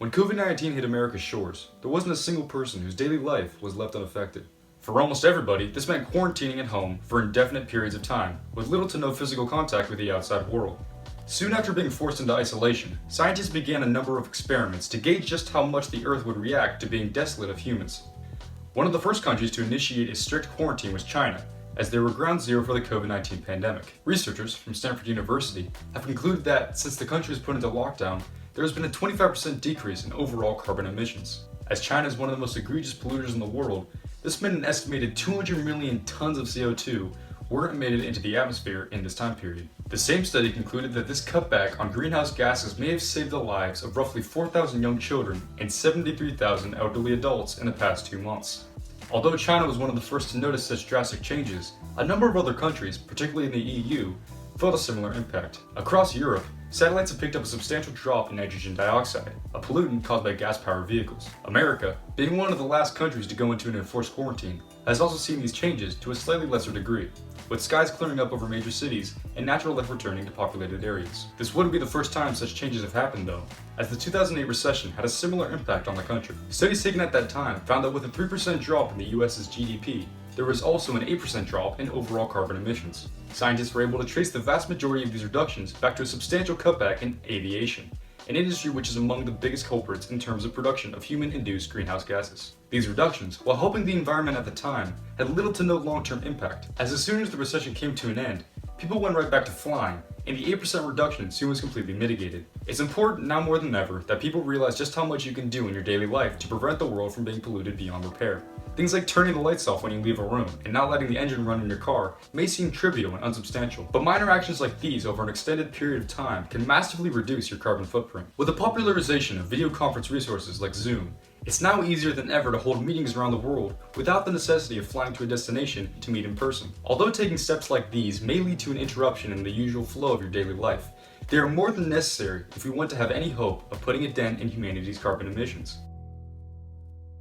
When COVID-19 hit America's shores, there wasn't a single person whose daily life was left unaffected. For almost everybody, this meant quarantining at home for indefinite periods of time, with little to no physical contact with the outside world. Soon after being forced into isolation, scientists began a number of experiments to gauge just how much the Earth would react to being desolate of humans. One of the first countries to initiate a strict quarantine was China, as they were ground zero for the COVID-19 pandemic. Researchers from Stanford University have concluded that since the country was put into lockdown, there has been a 25% decrease in overall carbon emissions. As China is one of the most egregious polluters in the world, this meant an estimated 200 million tons of CO2 were emitted into the atmosphere in this time period. The same study concluded that this cutback on greenhouse gases may have saved the lives of roughly 4,000 young children and 73,000 elderly adults in the past 2 months. Although China was one of the first to notice such drastic changes, a number of other countries, particularly in the EU, felt a similar impact. Across Europe, satellites have picked up a substantial drop in nitrogen dioxide, a pollutant caused by gas-powered vehicles. America, being one of the last countries to go into an enforced quarantine, has also seen these changes to a slightly lesser degree, with skies clearing up over major cities and natural life returning to populated areas. This wouldn't be the first time such changes have happened though, as the 2008 recession had a similar impact on the country. Studies taken at that time found that with a 3% drop in the US's GDP, there was also an 8% drop in overall carbon emissions. Scientists were able to trace the vast majority of these reductions back to a substantial cutback in aviation, an industry which is among the biggest culprits in terms of production of human-induced greenhouse gases. These reductions, while helping the environment at the time, had little to no long-term impact, as soon as the recession came to an end, people went right back to flying, and the 8% reduction soon was completely mitigated. It's important now more than ever that people realize just how much you can do in your daily life to prevent the world from being polluted beyond repair. Things like turning the lights off when you leave a room and not letting the engine run in your car may seem trivial and unsubstantial, but minor actions like these over an extended period of time can massively reduce your carbon footprint. With the popularization of video conference resources like Zoom, it's now easier than ever to hold meetings around the world without the necessity of flying to a destination to meet in person. Although taking steps like these may lead to an interruption in the usual flow of your daily life, they are more than necessary if we want to have any hope of putting a dent in humanity's carbon emissions.